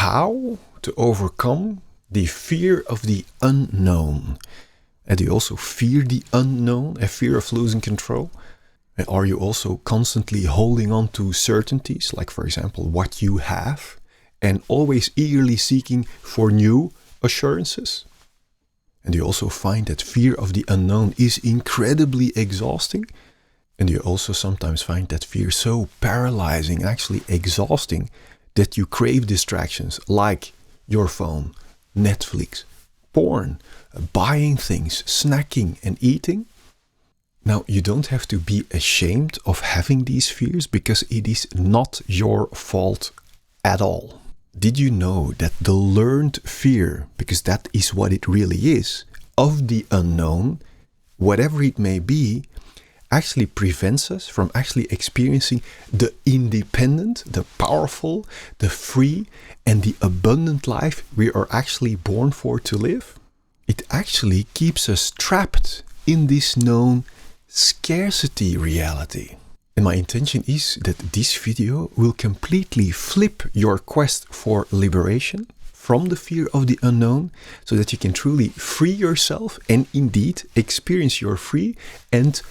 how to overcome the fear of the unknown. And do you also fear the unknown, a fear of losing control? And are you also constantly holding on to certainties, like for example, what you have, and always eagerly seeking for new assurances? And do you also find that fear of the unknown is incredibly exhausting? And do you also sometimes find that fear so paralyzing, actually exhausting, that you crave distractions like your phone, Netflix, porn, buying things, snacking and eating? Now, you don't have to be ashamed of having these fears because it is not your fault at all. Did you know that the learned fear, because that is what it really is, of the unknown, whatever it may be, actually prevents us from actually experiencing the independent, the powerful, the free, and the abundant life we are actually born for to live? It actually keeps us trapped in this known scarcity reality. And my intention is that this video will completely flip your quest for liberation from the fear of the unknown so that you can truly free yourself and indeed experience your free and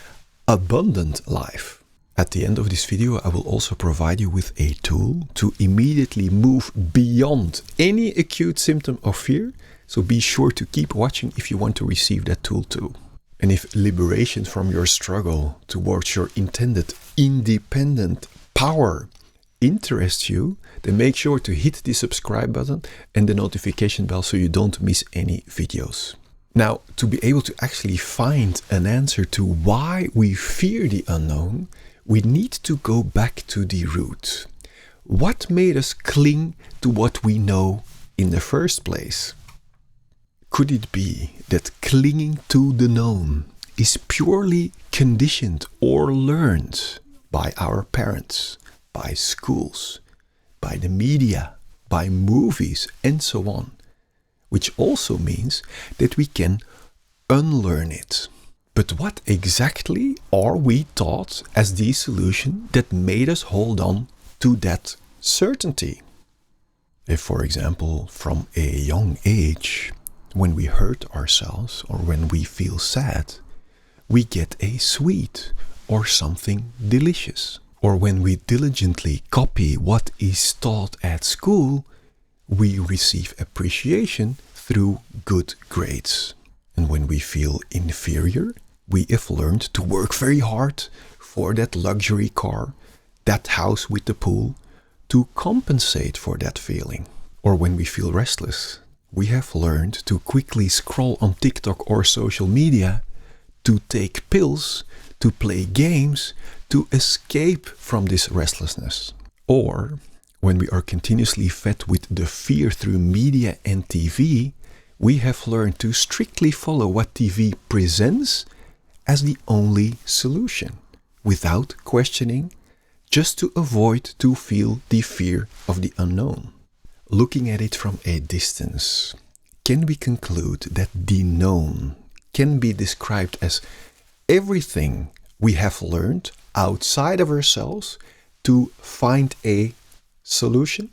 abundant life. At the end of this video, I will also provide you with a tool to immediately move beyond any acute symptom of fear. So be sure to keep watching if you want to receive that tool too. And if liberation from your struggle towards your intended independent power interests you, then make sure to hit the subscribe button and the notification bell so you don't miss any videos. Now, to be able to actually find an answer to why we fear the unknown, we need to go back to the root. What made us cling to what we know in the first place? Could it be that clinging to the known is purely conditioned or learned by our parents, by schools, by the media, by movies, and so on? Which also means that we can unlearn it. But what exactly are we taught as the solution that made us hold on to that certainty? If, for example, from a young age, when we hurt ourselves or when we feel sad, we get a sweet or something delicious. Or when we diligently copy what is taught at school, we receive appreciation through good grades. And when we feel inferior, we have learned to work very hard for that luxury car, that house with the pool, to compensate for that feeling. Or when we feel restless, we have learned to quickly scroll on TikTok or social media, to take pills, to play games, to escape from this restlessness. Or when we are continuously fed with the fear through media and TV, we have learned to strictly follow what TV presents as the only solution, without questioning, just to avoid to feel the fear of the unknown. Looking at it from a distance, can we conclude that the known can be described as everything we have learned outside of ourselves to find a solution?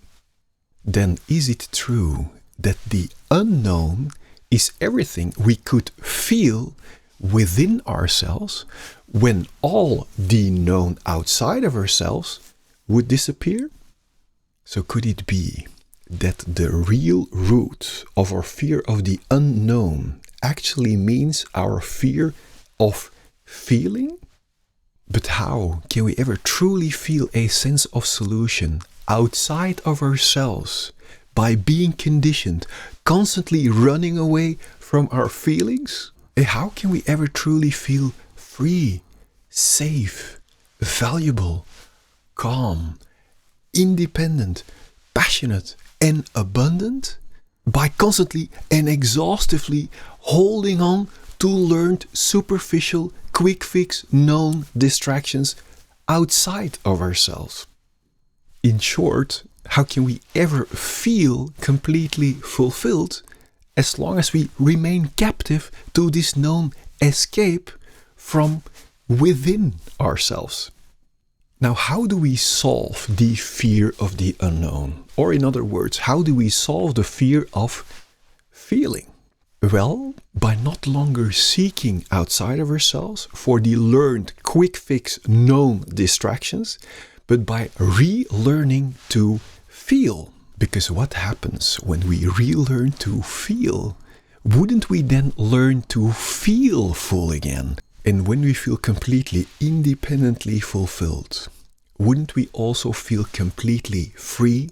Then is it true that the unknown is everything we could feel within ourselves when all the known outside of ourselves would disappear? So could it be that the real root of our fear of the unknown actually means our fear of feeling? But how can we ever truly feel a sense of solution outside of ourselves by being conditioned, constantly running away from our feelings? And how can we ever truly feel free, safe, valuable, calm, independent, passionate, and abundant? By constantly and exhaustively holding on to learned, superficial, quick fix, known distractions outside of ourselves. In short, how can we ever feel completely fulfilled as long as we remain captive to this known escape from within ourselves? Now, how do we solve the fear of the unknown? Or in other words, how do we solve the fear of feeling? Well, by not longer seeking outside of ourselves for the learned, quick fix, known distractions, but by relearning to feel. Because what happens when we relearn to feel? Wouldn't we then learn to feel full again? And when we feel completely independently fulfilled, wouldn't we also feel completely free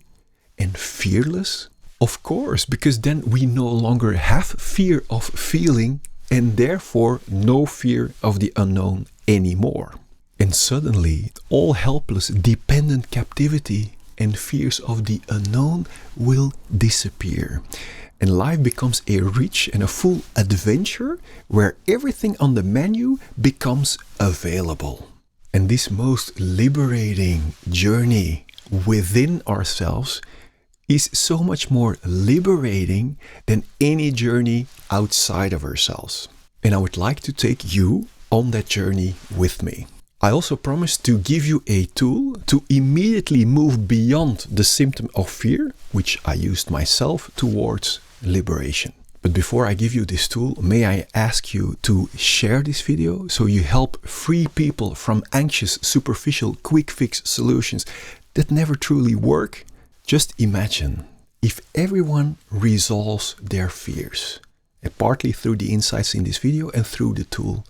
and fearless? Of course, because then we no longer have fear of feeling and therefore no fear of the unknown anymore. And suddenly, all helpless, dependent captivity and fears of the unknown will disappear. And life becomes a rich and a full adventure where everything on the menu becomes available. And this most liberating journey within ourselves is so much more liberating than any journey outside of ourselves. And I would like to take you on that journey with me. I also promise to give you a tool to immediately move beyond the symptom of fear, which I used myself, towards liberation. But before I give you this tool, may I ask you to share this video so you help free people from anxious, superficial, quick fix solutions that never truly work? Just imagine if everyone resolves their fears, partly through the insights in this video and through the tool,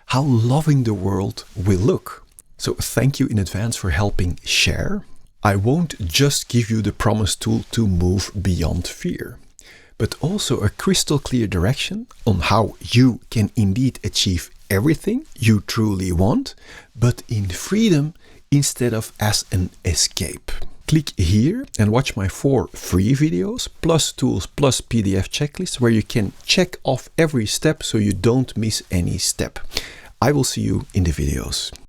how loving the world will look. So thank you in advance for helping share. I won't just give you the promised tool to move beyond fear, but also a crystal clear direction on how you can indeed achieve everything you truly want, but in freedom instead of as an escape. Click here and watch my 4 free videos, plus tools, plus PDF checklists, where you can check off every step so you don't miss any step. I will see you in the videos.